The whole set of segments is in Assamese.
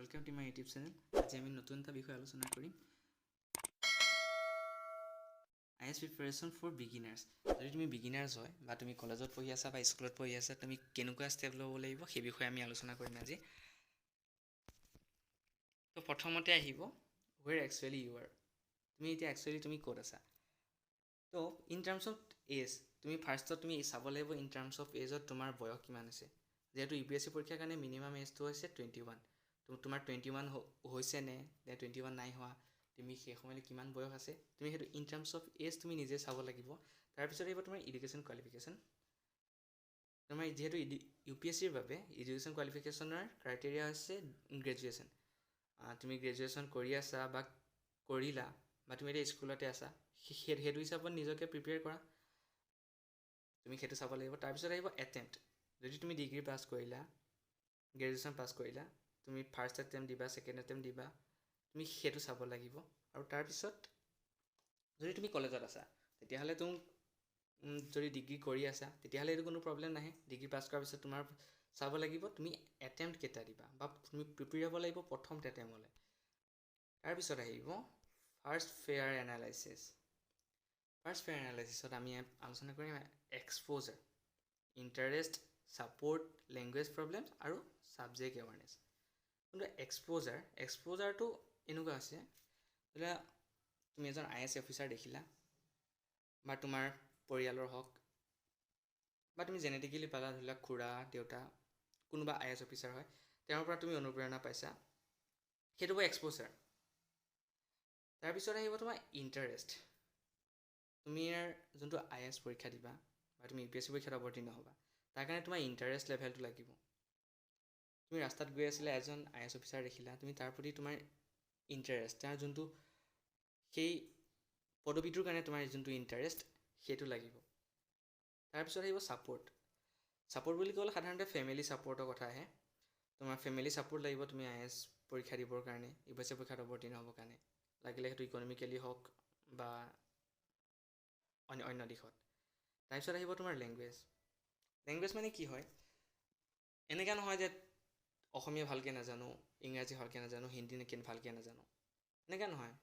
Welcome to my YouTube channel. আজি আমি নতুন এটা বিষয় আলোচনা কৰিম IAS preparation for beginners. যদি তুমি beginners হয় বা তুমি কলেজত পঢ়ি আছা বা স্কুলত পঢ়ি আছা তুমি কেনেকুৱা ষ্টেপ ল'ব লাগিব সেই বিষয়ে আমি আলোচনা কৰিম আজি। তো প্ৰথমতে আহিব where actually you are. তুমি এতিয়া actually তুমি ক'ত আছা। তো in terms of age তুমি ফাৰ্ষ্টত তুমি চাব লাগিব in terms of age তোমাৰ বয়স কিমান আছে। যেহেতু UPSC পৰীক্ষাৰ কাৰণে মিনিমাম এজটো হৈছে 21। তোমাৰ 21 হৈছে নে 21 নাই হোৱা তুমি সেই সময়লৈ কিমান বয়স আছে তুমি সেইটো ইন টাৰ্মছ অফ এজ তুমি নিজে চাব লাগিব। তাৰপিছত আহিব তোমাৰ এডুকেশ্যন কোৱালিফিকেশ্যন। তোমাৰ যিহেতু UPSCৰ বাবে এডুকেশ্যন কোৱালিফিকেশ্যনৰ ক্ৰাইটেৰিয়া হৈছে গ্ৰেজুৱেশ্যন। তুমি গ্ৰেজুৱেশ্যন কৰি আছা বা কৰিলা বা তুমি এতিয়া স্কুলতে আছা সেইটো হিচাপত নিজকে প্ৰিপেয়াৰ কৰা তুমি সেইটো চাব লাগিব। তাৰপিছত আহিব এটেম্প্ট। যদি তুমি ডিগ্ৰী পাছ কৰিলা গ্ৰেজুৱেশ্যন পাছ কৰিলা তুমি ফাৰ্ষ্ট এটেম্প্ট দিবা ছেকেণ্ড এটেম্প্ট দিবা তুমি সেইটো চাব লাগিব। আৰু তাৰপিছত যদি তুমি কলেজত আছা তেতিয়াহ'লে তুমি যদি ডিগ্ৰী কৰি আছা তেতিয়াহ'লে এইটো কোনো প্ৰব্লেম নাহে। ডিগ্ৰী পাছ কৰাৰ পিছত তোমাৰ চাব লাগিব তুমি এটেম্প্ট কেইটা দিবা বা তুমি প্ৰিপেয়াৰ হ'ব লাগিব প্ৰথম এটেম্প্টলৈ। তাৰপিছত আহিব first fair analysis. First fair এনালাইচিছত আমি আলোচনা কৰিম exposure, interest, support, language problem আৰু ছাবজেক্ট এৱাৰনেছ। কিন্তু এক্সপ'জাৰটো এনেকুৱা আছে বোলে তুমি এজন IAS অফিচাৰ দেখিলা বা তোমাৰ পৰিয়ালৰ হওক বা তুমি জেনেটিকেলি পালা ধৰি লওক খুৰা দেউতা কোনোবা IAS অফিচাৰ হয় তেওঁৰ পৰা তুমি অনুপ্ৰেৰণা পাইছা সেইটো হ'ব এক্সপ'জাৰ। তাৰপিছত আহিব তোমাৰ ইণ্টাৰেষ্ট। তুমি যোনটো IAS পৰীক্ষা দিবা বা তুমি UPSC পৰীক্ষাত অৱতীৰ্ণ হ'বা তাৰ কাৰণে তোমাৰ ইণ্টাৰেষ্ট লেভেলটো লাগিব। তুমি ৰাস্তাত গৈ আছিলে এজন IAS অফিচাৰ দেখিলা তুমি তাৰ প্ৰতি তোমাৰ ইণ্টাৰেষ্ট তাৰ যোনটো সেই পদবীটোৰ কাৰণে তোমাৰ যোনটো ইণ্টাৰেষ্ট সেইটো লাগিব। তাৰপিছত আহিব ছাপৰ্ট। ছাপৰ্ট বুলি ক'লে সাধাৰণতে ফেমিলি ছাপৰ্টৰ কথা আহে। তোমাৰ ফেমিলি ছাপৰ্ট লাগিব তুমি IAS পৰীক্ষা দিবৰ কাৰণে UPSC পৰীক্ষাত অৱতীৰ্ণ হ'বৰ কাৰণে লাগিলে সেইটো ইকনমিকেলি হওক বা অন্য দিশত। তাৰপিছত আহিব তোমাৰ লেংগুৱেজ। লেংগুৱেজ মানে কি হয় এনেকুৱা নহয় যে অসমীয়া ভালকৈ নাজানো ইংৰাজী ভালকৈ নাজানো হিন্দী ভালকৈ নাজানো এনেকুৱা নহয়।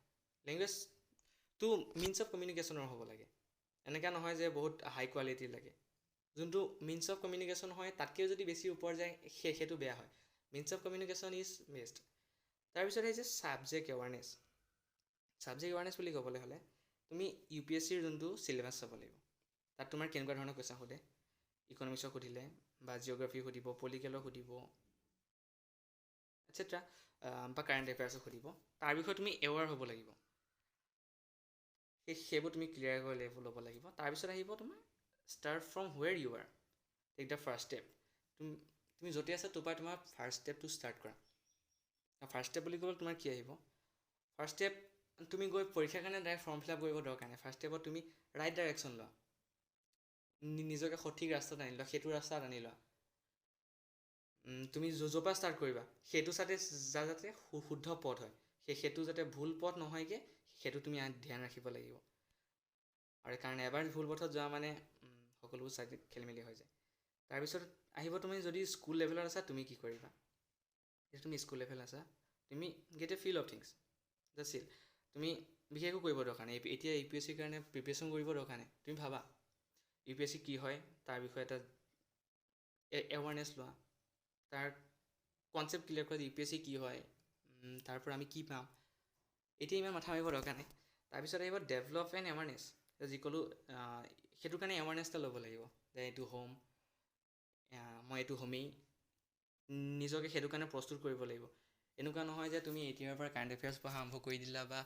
লেংগুৱেজটো মিনছ অফ কমিউনিকেশ্যনৰ হ'ব লাগে। এনেকুৱা নহয় যে বহুত হাই কোৱালিটিৰ লাগে। যোনটো মিনছ অফ কমিউনিকেশ্যন হয় তাতকৈ যদি বেছি ওপৰ যায় সেইটো বেয়া হয়। Means of communication is best. তাৰপিছত আহিছে ছাবজেক্ট এৱাৰনেছ। ছাবজেক্ট এৱাৰনেছ বুলি ক'বলৈ হ'লে তুমি UPSCৰ যোনটো চিলেবাছ চাব লাগিব তাত তোমাৰ কেনেকুৱা ধৰণৰ কুৱেশ্যন সোধে। ইকনমিক্সক সুধিলে বা জিঅ'গ্ৰাফী সুধিব পলিটিকেলক সুধিব এটচেট্ৰা বা কাৰেণ্ট এফেয়াৰ্ছক সুধিব। তাৰ বিষয়ে তুমি এৱাৰ হ'ব লাগিব। সেইবোৰ তুমি ক্লিয়াৰ কৰি ল'ব লাগিব। তাৰপিছত আহিব তোমাৰ start from where you are take the first step. তুমি য'তে আছা তোমাৰ ফাৰ্ষ্ট ষ্টেপটো ষ্টাৰ্ট কৰা। ফাৰ্ষ্ট ষ্টেপ বুলি ক'লে তোমাৰ কি আহিব ফাৰ্ষ্ট ষ্টেপ তুমি গৈ পৰীক্ষাৰ কাৰণে ডাইৰেক্ট ফৰ্ম ফিল আপ কৰিব দৰকাৰ নাই। ফাৰ্ষ্ট ষ্টেপত তুমি ৰাইট ডাইৰেকশ্যন লোৱা নিজকে সঠিক ৰাস্তাত আনি লোৱা সেইটো ৰাস্তাত আনি লোৱা। তুমি য'ৰ পৰা ষ্টাৰ্ট কৰিবা সেইটো যাতে শুদ্ধ পথ হয় সেইটো যাতে ভুল পথ নহয়গৈ সেইটো তুমি ধ্যান ৰাখিব লাগিব। আৰু কাৰণ এবাৰ ভুল পথত যোৱা মানে সকলোবোৰ চাইড খেলিমেলি হৈ যায়। তাৰপিছত আহিব তুমি যদি স্কুল লেভেলত আছা তুমি কি কৰিবা। যদি তুমি স্কুল লেভেল আছা তুমি get a feel of things just chill. তুমি বিশেষ একো কৰিব দৰকাৰ নাই। এতিয়া UPSCৰ কাৰণে প্ৰিপেৰেশ্যন কৰিব দৰকাৰ নাই। তুমি ভাবা UPSC কি হয় তাৰ বিষয়ে এটা এৱাৰনেছ লোৱা। তাৰ কনচেপ্ট ক্লিয়াৰ কৰা UPSC কি হয় তাৰ পৰা আমি কি পাম এতিয়া ইমান মাথা মাৰিব দৰকাৰ নাই। তাৰপিছত আহিব ডেভেলপ এণ্ড এৱাৰনেছ। যি ক'লোঁ সেইটোৰ কাৰণে এৱাৰনেছ এটা ল'ব লাগিব যে এইটো হ'ম মই এইটো হ'মেই নিজকে সেইটো কাৰণে প্ৰস্তুত কৰিব লাগিব। এনেকুৱা নহয় যে তুমি এতিয়াৰ পৰা কাৰেণ্ট এফেয়াৰ্ছ পঢ়া আৰম্ভ কৰি দিলা বা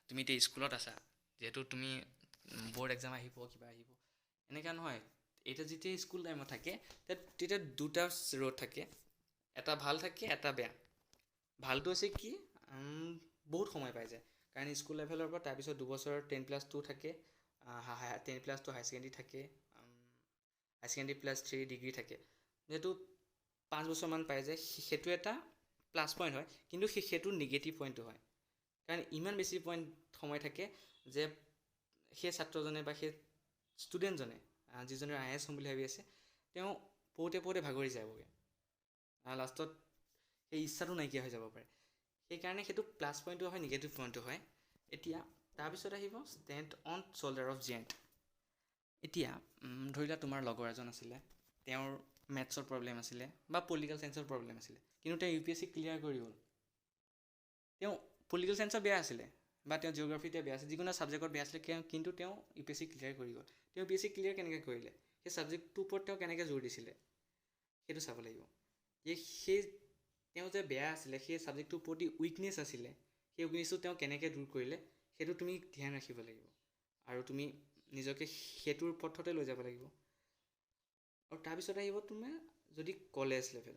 তুমি এতিয়া স্কুলত আছা যিহেতু তুমি বৰ্ড এক্সাম আহিব কিবা আহিব এনেকুৱা নহয়। এতিয়া যেতিয়া স্কুল টাইমত থাকে তেতিয়া দুটা ৰ'ড থাকে এটা ভাল থাকে এটা বেয়া। ভালটো হৈছে কি বহুত সময় পাই যায় কাৰণ স্কুল লেভেলৰ পৰা তাৰপিছত 2 বছৰ 10+2 থাকে 10+2 হাই ছেকেণ্ডেৰী থাকে হাই ছেকেণ্ডেৰী +3 ডিগ্ৰী থাকে যিহেতু 5 বছৰমান পাই যায় সেইটো এটা প্লাছ পইণ্ট হয়। কিন্তু সেইটো নিগেটিভ পইণ্টটো হয় কাৰণ ইমান বেছি পইণ্ট সময় থাকে যে সেই ছাত্ৰজনে বা সেই ষ্টুডেণ্টজনে যিজনে IAS হ'ম বুলি ভাবি আছে তেওঁ পঢ়োতে ভাগৰি যাবগৈ লাষ্টত সেই ইচ্ছাটো নাইকিয়া হৈ যাব পাৰে। সেইকাৰণে সেইটো প্লাছ পইণ্টটো হয়, নিগেটিভ পইণ্টটো হয়। এতিয়া তাৰপিছত আহিব ষ্টেণ্ড অন শ্ব'ল্ডাৰ অফ জিয়েণ্ট। এতিয়া ধৰি লোৱা তোমাৰ লগৰ এজন আছিলে, তেওঁৰ মেথছৰ প্ৰব্লেম আছিলে বা পলিটিকেল চায়েন্সৰ প্ৰব্লেম আছিলে, কিন্তু তেওঁ UPSC ক্লিয়াৰ কৰি গ'ল। তেওঁ পলিটিকেল চায়েন্সত বেয়া আছিলে বা তেওঁ জিঅ'গ্ৰাফীতে বেয়া আছিলে, যিকোনো ছাবজেক্টত বেয়া আছিলে, কিন্তু তেওঁ UPSC ক্লিয়াৰ কৰি গ'ল। তেওঁ UPSC ক্লিয়াৰ কেনেকৈ কৰিলে, সেই ছাবজেক্টটোৰ ওপৰত তেওঁ কেনেকৈ জোৰ দিছিলে, সেইটো চাব লাগিব। তেওঁ যে বেয়া আছিলে, সেই ছাবজেক্টটোৰ প্ৰতি উইকনেছ আছিলে, সেই উইকনেছটো তেওঁ কেনেকৈ দূৰ কৰিলে, সেইটো তুমি ধ্যান ৰাখিব লাগিব আৰু তুমি নিজকে সেইটোৰ পথতে লৈ যাব লাগিব। আৰু তাৰপিছত আহিব তোমাৰ যদি কলেজ লেভেল,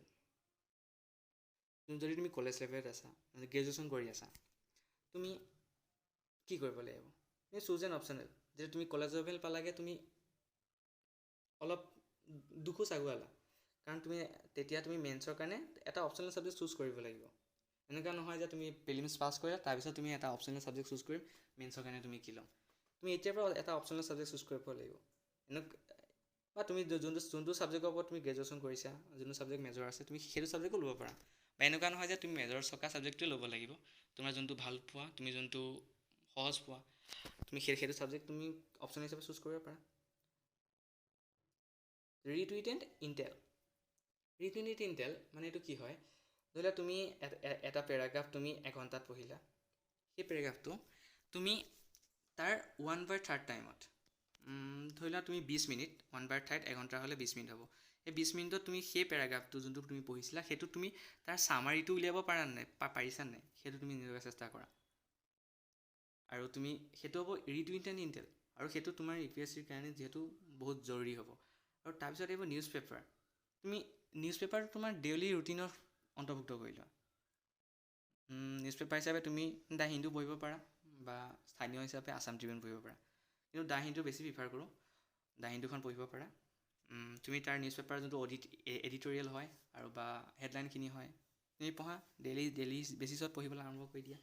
যদি তুমি কলেজ লেভেলত আছা, গ্ৰেজুৱেশ্যন কৰি আছা, তুমি কি কৰিব লাগিব? তুমি চুজ এন অপশ্যনেল। যেতিয়া তুমি কলেজ লেভেল পালাগে, তুমি অলপ দুখোজ আগুৱালা, কাৰণ তেতিয়া তুমি মেইনছৰ কাৰণে এটা অপশ্যনেল ছাবজেক্ট চুজ কৰিব লাগিব। এনেকুৱা নহয় যে তুমি প্ৰিলিমছ পাছ কৰিলা, তাৰপিছত তুমি এটা অপশ্যনেল ছাবজেক্ট চুজ কৰিম, মেইনছৰ কাৰণে তুমি কি ল'ম। তুমি এতিয়াৰ পৰা এটা অপশ্যনেল ছাবজেক্ট চুজ কৰিব লাগিব। বা তুমি যোনটো ছাবজেক্টৰ ওপৰত তুমি গ্ৰেজুৱেশ্যন কৰিছা, যোনটো ছাবজেক্ট মেজৰ আছে, তুমি সেইটো ছাবজেক্টো ল'ব পাৰা। বা এনেকুৱা নহয় যে তুমি মেজৰ থকা ছাবজেক্টটোৱে ল'ব লাগিব। তোমাৰ যোনটো ভাল পোৱা, তুমি যোনটো সহজ পোৱা, তুমি সেইটো ছাবজেক্ট তুমি অপশ্যন হিচাপে চুজ কৰিব পাৰা। Read with and Intel. Read with Intel মানে এইটো কি হয়, ধৰি লোৱা তুমি এটা পেৰাগ্ৰাফ তুমি এঘণ্টাত পঢ়িলা, সেই পেৰাগ্ৰাফটো তুমি তাৰ 1/3 টাইমত, ধৰি লোৱা তুমি 20 মিনিট, 1/3 এঘণ্টা হ'লে 20 মিনিট হ'ব। সেই 20 মিনিটত তুমি সেই পেৰাগ্ৰাফটো যোনটো তুমি পঢ়িছিলা, সেইটো তুমি তাৰ চামাৰিটো উলিয়াব পাৰিছা নাই, সেইটো তুমি নিজকে চেষ্টা কৰা। আৰু তুমি সেইটো হ'ব ৰিড উইথ এণ্ড ইণ্টেল, আৰু সেইটো তোমাৰ UPSCৰ কাৰণে যিহেতু বহুত জৰুৰী হ'ব। আৰু তাৰপিছত আহিব নিউজ পেপাৰ। তুমি নিউজ পেপাৰ তোমাৰ ডেইলি ৰুটিনত অন্তৰ্ভুক্ত কৰি লোৱা। নিউজ পেপাৰ হিচাপে তুমি দ্য হিন্দু পঢ়িব পাৰা, বা স্থানীয় হিচাপে আছাম ট্ৰিবিউন পঢ়িব পাৰা, কিন্তু দ্য হিন্দু বেছি প্ৰিফাৰ কৰোঁ। দ্য হিন্দুখন পঢ়িব পাৰা। তুমি তাৰ নিউজ পেপাৰ যোনটো এডিটৰিয়েল হয় আৰু বা হেডলাইনখিনি হয়, তুমি পঢ়া, ডেইলি বেচিছত পঢ়িবলৈ আৰম্ভ কৰি দিয়া,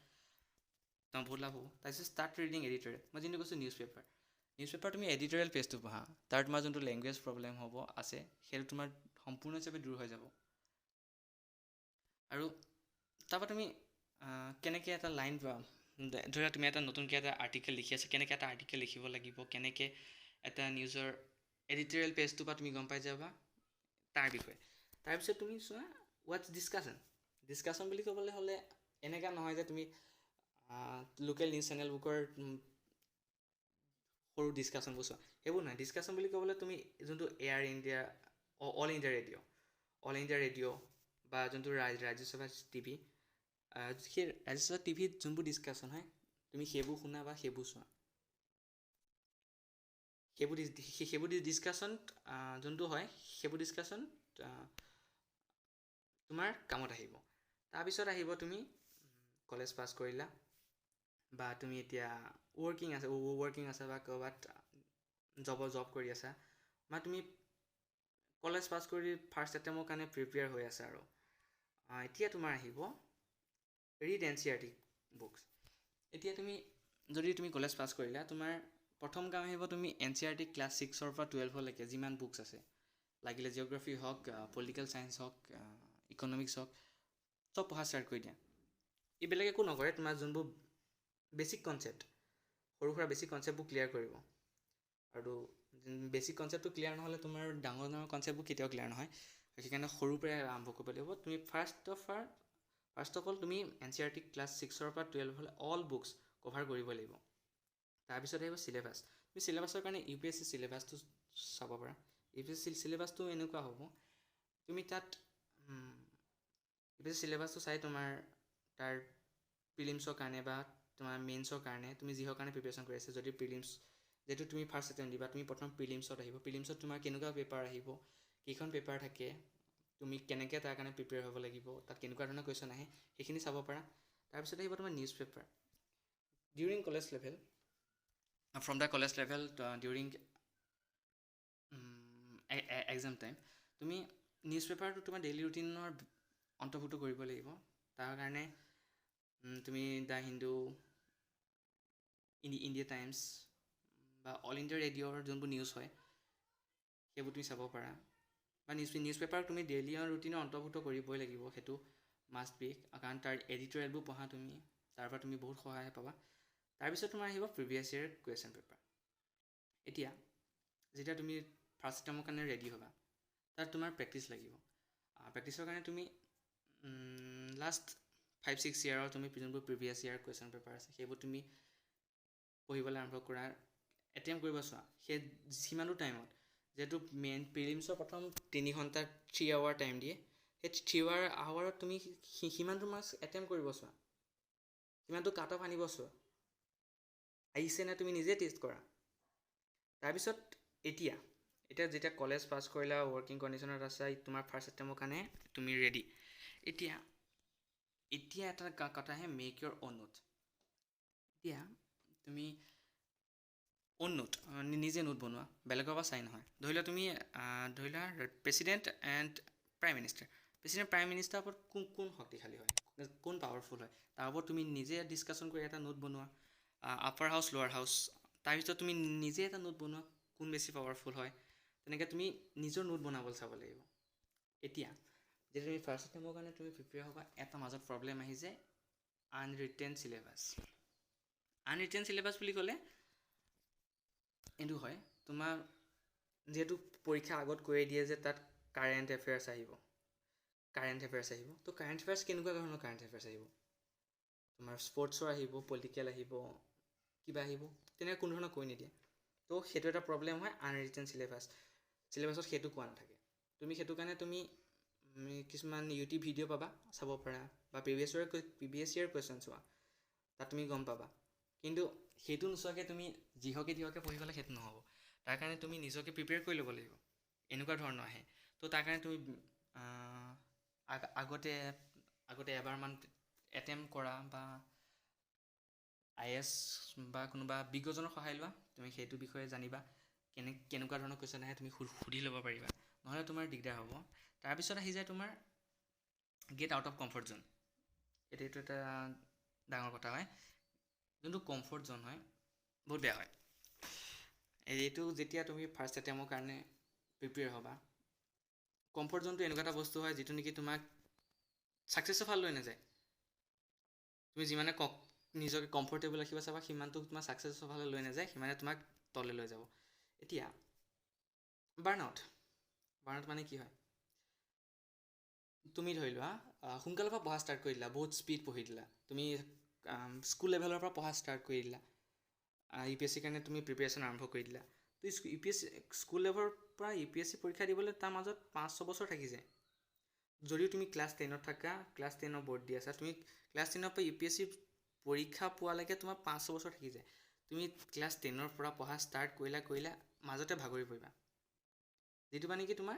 তোমাৰ বহুত লাভ হ'ব। তাৰপিছত ষ্টাৰ্ট ৰিডিং এডিটৰিয়েল। মই যোনটো কৈছোঁ নিউজ পেপাৰ তুমি এডিটৰিয়েল পেজটো পঢ়া, তাৰ তোমাৰ যোনটো লেংগুৱেজ প্ৰব্লেম আছে, সেইটো তোমাৰ সম্পূৰ্ণ হিচাপে দূৰ হৈ যাব। আৰু তাৰপৰা তুমি কেনেকৈ এটা লাইন, ধৰি লোৱা তুমি এটা নতুনকৈ এটা আৰ্টিকেল লিখি আছা, কেনেকৈ এটা আৰ্টিকেল লিখিব লাগিব, কেনেকৈ এটা নিউজৰ এডিটৰিয়েল পেজটোৰ পৰা তুমি গম পাই যাবা তাৰ বিষয়ে। তাৰপিছত তুমি চোৱা হোৱাটছ ডিছকাশ্যন বুলি ক'বলৈ হ'লে এনেকুৱা নহয় যে তুমি লোকেল নিউজ চেনেলবোৰৰ সৰু ডিছকাশ্যনবোৰ চোৱা, সেইবোৰ নহয়। ডিছকাশ্যন বুলি ক'বলৈ তুমি যোনটো air India, all India radio' বা যোনটো ৰাজ্যসভা TV, সেই ৰাজ্যসভা TVত যোনবোৰ ডিছকাশ্যন হয়, তুমি সেইবোৰ শুনা বা সেইবোৰ চোৱা। সেইবোৰ ডিছকাশ্যন যোনটো হয়, সেইবোৰ ডিছকাশ্যন তোমাৰ কামত আহিব। তাৰপিছত আহিব তুমি কলেজ পাছ কৰিলা, বা তুমি এতিয়া ৱৰ্কিং আছে বা ক'ৰবাত জব কৰি আছা, বা তুমি কলেজ পাছ কৰি ফাৰ্ষ্ট এটেম্পৰ কাৰণে প্ৰিপেয়াৰ হৈ আছা। আৰু এতিয়া তোমাৰ আহিব ৰিড NCERT বুকছ। এতিয়া যদি তুমি কলেজ পাছ কৰিলা, তোমাৰ প্ৰথম কাম আহিব, তুমি NCERT ক্লাছ 6ৰ পৰা 12লৈকে যিমান বুকছ আছে, লাগিলে জিঅ'গ্ৰাফী হওক, পলিটিকেল চায়েন্স হওক, ইকনমিক্স হওক, চব পঢ়া ষ্টাৰ্ট কৰি দিয়া। এইবিলাক একো নকৰে, তোমাৰ যোনবোৰ বেছিক কনচেপ্ট, সৰু সুৰা বেছিক কনচেপ্টবোৰ ক্লিয়াৰ কৰিব। আৰু বেছিক কনচেপ্টটো ক্লিয়াৰ নহ'লে তোমাৰ ডাঙৰ কনচেপ্টবোৰ কেতিয়াও ক্লিয়াৰ নহয়। সেইকাৰণে সৰুৰ পৰাই আৰম্ভ কৰিব লাগিব। তুমি ফাৰ্ষ্ট অফ অল তুমি NCERT ক্লাছ 6ৰ পৰা 12 অল বুকছ কভাৰ কৰিব লাগিব। তাৰপিছত আহিব চিলেবাছ। তুমি চিলেবাছৰ কাৰণে UPSC চিলেবাছটো চাব পাৰা। UPSC চিলেবাছটো এনেকুৱা হ'ব, তুমি তাত UPSC চিলেবাছটো চাই তোমাৰ তাৰ প্ৰিলিমছৰ কাৰণে বা তোমাৰ মেইনছৰ কাৰণে, তুমি যিহৰ কাৰণে প্ৰিপেৰেশ্যন কৰি আছা, যদি যিহেতু তুমি ফাৰ্ষ্ট এটেম্প দিবা, তুমি প্ৰথম প্ৰিলিমছত আহিব। প্ৰিলিমছত তোমাৰ কেনেকুৱা পেপাৰ আহিব, কেইখন পেপাৰ থাকে, তুমি কেনেকৈ তাৰ কাৰণে প্ৰিপেয়াৰ হ'ব লাগিব, তাত কেনেকুৱা ধৰণৰ কুৱেশ্যন আহে, সেইখিনি চাব পাৰা। তাৰপিছত আহিব তোমাৰ news paper. During college level, from the college level during exam time, তুমি নিউজ পেপাৰটো তোমাৰ ডেইলি ৰুটিনৰ অন্তৰ্ভুক্ত কৰিব লাগিব। তাৰ কাৰণে তুমি দ্য হিন্দু, ইণ্ডিয়া টাইমছ বা অল ইণ্ডিয়া ৰেডিঅ'ৰ যোনবোৰ নিউজ হয়, সেইবোৰ তুমি চাব পাৰা। বা নিউজ পেপাৰ তুমি ডেইলি ৰুটিনৰ অন্তৰ্ভুক্ত কৰিবই লাগিব, সেইটো মাষ্ট বি, কাৰণ তাৰ এডিটৰিয়েলবোৰ পঢ়া তুমি, তাৰ পৰা তুমি বহুত সহায় পাবা। তাৰপিছত তোমাৰ আহিব প্ৰিভিয়াছ ইয়েৰ কুৱেশ্যন পেপাৰ। এতিয়া যেতিয়া তুমি ফাৰ্ষ্ট এটেম্পৰ কাৰণে ৰেডি হ'বা, তাত তোমাৰ প্ৰেক্টিচ লাগিব। প্ৰেক্টিচৰ কাৰণে তুমি লাষ্ট 5-6 ইয়াৰৰ তুমি যোনবোৰ প্ৰিভিয়াছ ইয়াৰ কুৱেশ্যন পেপাৰ আছে সেইবোৰ তুমি পঢ়িবলৈ আৰম্ভ কৰা, এটেম্প কৰিব চোৱা। সেই সিমানটো টাইমত, যিহেতু মেইন প্ৰিলিমছৰ প্ৰথম 3 ঘণ্টা 3 আৱাৰ টাইম দিয়ে, সেই 3 আৱাৰত তুমি সিমানটো মাৰ্কছ এটেম্প কৰিব চোৱা, সিমানটো কাট অফ আনিব চোৱা, আহিছেনে তুমি নিজে টেষ্ট কৰা। তাৰপিছত এতিয়া যেতিয়া কলেজ পাছ কৰিলা, ৱৰ্কিং কণ্ডিশ্যনত আছা, তোমাৰ ফাৰ্ষ্ট এটেম্পৰ কাৰণে তুমি ৰেডি। এতিয়া এটা কথা আহে, মেক ইয়ৰ অ'ন নোট। এতিয়া তুমি অ'ন নোট, নিজে নোট বনোৱা, বেলেগৰ পৰা চাই নহয়। ধৰি লোৱা তুমি president and prime minister. President prime মিনিষ্টাৰৰ ওপৰত কোন শক্তিশালী হয়, কোন পাৱাৰফুল হয়, তাৰ ওপৰত তুমি নিজে ডিছকাশ্যন কৰি এটা নোট বনোৱা। আপাৰ হাউচ লোৱাৰ হাউচ, তাৰপিছত তুমি নিজে এটা নোট বনোৱা, কোন বেছি পাৱাৰফুল হয়। তেনেকৈ তুমি নিজৰ নোট বনাবলৈ চাব লাগিব। এতিয়া যেতিয়া তুমি ফাৰ্ষ্ট এটেম্পৰ কাৰণে তুমি প্ৰিপেয়াৰ হ'বা, এটা মাজত প্ৰব্লেম আহি যায়, আনৰিটেন চিলেবাছ। আনৰিটেন চিলেবাছ বুলি ক'লে এইটো হয়, তোমাৰ যিহেতু পৰীক্ষা আগত কৈয়ে দিয়ে যে তাত কাৰেণ্ট এফেয়াৰ্ছ আহিব। তো কাৰেণ্ট এফেয়াৰ্ছ কেনেকুৱা ধৰণৰ কাৰেণ্ট এফেয়াৰ্ছ আহিব? তোমাৰ স্পৰ্টছৰ আহিব, পলিটিকেল আহিব, কিবা আহিব, তেনেকৈ কোনো ধৰণৰ কৈ নিদিয়ে। তো সেইটো এটা প্ৰব্লেম হয় আনৰিটেন চিলেবাছত সেইটো কোৱা নাথাকে। তুমি সেইটো কাৰণে তুমি কিছুমান ইউটিউব ভিডিঅ' পাবা, চাব পাৰা, বা প্ৰিভিয়াছ ইয়েৰ কুৱেশ্যন চোৱা, তাত তুমি গম পাবা। কিন্তু সেইটো নোচোৱাকৈ তুমি যিহকে পঢ়ি গ'লে সেইটো নহ'ব। তাৰ কাৰণে তুমি নিজকে প্ৰিপেয়াৰ কৰি ল'ব লাগিব, এনেকুৱা ধৰণৰ আহে। তো তাৰ কাৰণে তুমি আগতে এবাৰমান এটেম্প কৰা, বা IAS বা কোনোবা বিজ্ঞজনৰ সহায় লোৱা, তুমি সেইটো বিষয়ে জানিবা, কেনেকুৱা ধৰণৰ কুৱেশ্যন আহে তুমি সুধি ল'ব পাৰিবা, নহ'লে তোমাৰ দিগদাৰ হ'ব। তাৰপিছত আহি যায় তোমাৰ get out of comfort zone. এইটো এটা ডাঙৰ কথা হয়। যোনটো কমফৰ্ট জ'ন হয় বহুত বেয়া হয়। এইটো যেতিয়া তুমি ফাৰ্ষ্ট এটেম্পৰ কাৰণে প্ৰিপেয়াৰ হ'বা, কমফৰ্ট জ'নটো এনেকুৱা এটা বস্তু হয় যিটো নেকি তোমাক ছাকচেছৰ ফালে লৈ নাযায়। তুমি যিমানে নিজকে কমফৰ্টেবল ৰাখিব চাবা, সিমানটো তোমাৰ ছাকচেছৰ ফালে লৈ নাযায়, সিমানে তোমাক তললৈ লৈ যাব। এতিয়া বাৰ্ণআউট মানে কি হয়? তুমি ধৰি লোৱা সোনকালৰ পৰা পঢ়া ষ্টাৰ্ট কৰি দিলা, বহুত স্পীড পঢ়ি দিলা, তুমি স্কুল লেভেলৰ পৰা পঢ়া ষ্টাৰ্ট কৰি দিলা, UPSCৰ কাৰণে তুমি প্ৰিপেৰেশ্যন আৰম্ভ কৰি দিলা। তো স্কুল লেভেলৰ পৰা UPSC পৰীক্ষা দিবলৈ তাৰ মাজত 5-6 বছৰ থাকি যায়। যদিও তুমি ক্লাছ 10ত থাকা, ক্লাছ 10ৰ বৰ্ড দি আছা, তুমি ক্লাছ 10ৰ পৰা UPSC পৰীক্ষা পোৱালৈকে তোমাৰ 5-6 বছৰ থাকি যায়। তুমি ক্লাছ 10ৰ পৰা পঢ়া ষ্টাৰ্ট কৰিলা, মাজতে ভাগৰি পৰিবা, যিটো মানে কি তোমাৰ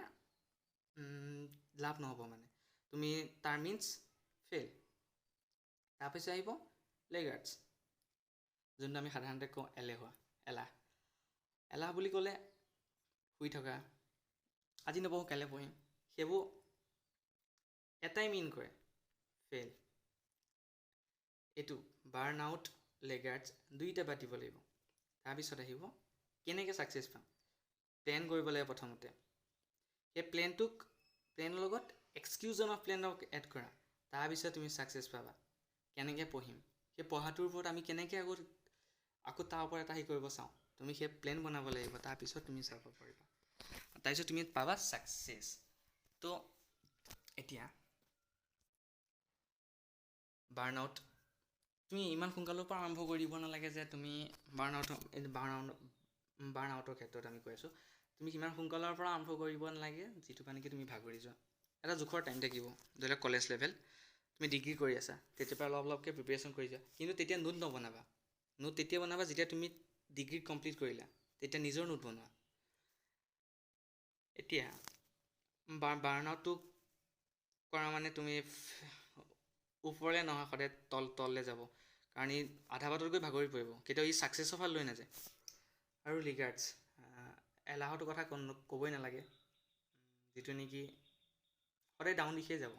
লাভ নহ'ব। মানে তুমি তাৰ মিনছ ফেইল। তাৰপিছত আহিব লেগাৰ্ডছ, যোনটো আমি সাধাৰণতে কওঁ এলাহ বুলি ক'লে শুই থকা, আজি নপঢ়োঁ কাইলৈ পঢ়িম, সেইবোৰ এটাই মিন কৰে, ফেইল। এইটো বাৰ্ণআউট, লেগাৰ্ডছ দুইটা বাদ দিব লাগিব। তাৰপিছত আহিব কেনেকৈ ছাকচেছ পাম। প্লেন কৰিব লাগে প্ৰথমতে। সেই প্লেনৰ লগত এক্সকিউজন অফ প্লেনক এড কৰা, তাৰপিছত তুমি ছাকচেছ পাবা। কেনেকৈ পঢ়িম, সেই পঢ়াটোৰ ওপৰত আমি কেনেকৈ আকৌ তাৰ ওপৰত এটা কৰিব চাওঁ। তুমি সেই প্লেন বনাব লাগিব, তাৰপিছত তুমি চাব পাৰিবা, তাৰপিছত তুমি পাবা ছাকচেছ। তো এতিয়া বাৰ্ণআউট, তুমি ইমান সোনকালৰ পৰা আৰম্ভ কৰি দিব নালাগে যে তুমি বাৰ্ণআউটৰ ক্ষেত্ৰত আমি কৈ আছোঁ, তুমি সিমান সোনকালৰ পৰা আৰম্ভ কৰিব নালাগে যিটো মানে কি তুমি ভাগৰি যোৱা। এটা জোখৰ টাইম থাকিব, ধৰি লওক কলেজ লেভেল, তুমি ডিগ্ৰী কৰি আছা, তেতিয়াৰ পৰা অলপকৈ প্ৰিপেৰেশ্যন কৰি যোৱা। কিন্তু তেতিয়া নোট নবনাবা, নোট তেতিয়া বনাবা যেতিয়া তুমি ডিগ্ৰী কমপ্লিট কৰিলা, তেতিয়া নিজৰ নোট বনোৱা। এতিয়া বাৰ্ণআউটটো কৰা মানে তুমি ওপৰলৈ নহয়, সদায় তললৈ যাব, কাৰণ ই আধা বাটত গৈ ভাগৰি পৰিব, কেতিয়াও ই ছাকচেছৰ ফালে লৈ নাযায়। আৰু লেগাৰ্ডছ, এলাহটোৰ কথা ক'বই নালাগে, যিটো নেকি সদায় ডাউন দিশে যাব।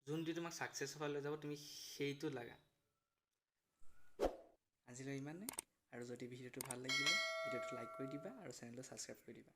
যোনটো তোমাক ছাকচেছৰ ফালে লৈ যাব, তুমি সেইটো লাগা। আজিলৈ ইমানে, আৰু যদি ভিডিঅ'টো ভাল লাগিলে ভিডিঅ'টো লাইক কৰি দিবা আৰু চেনেলটো ছাবস্ক্ৰাইব কৰি দিবা।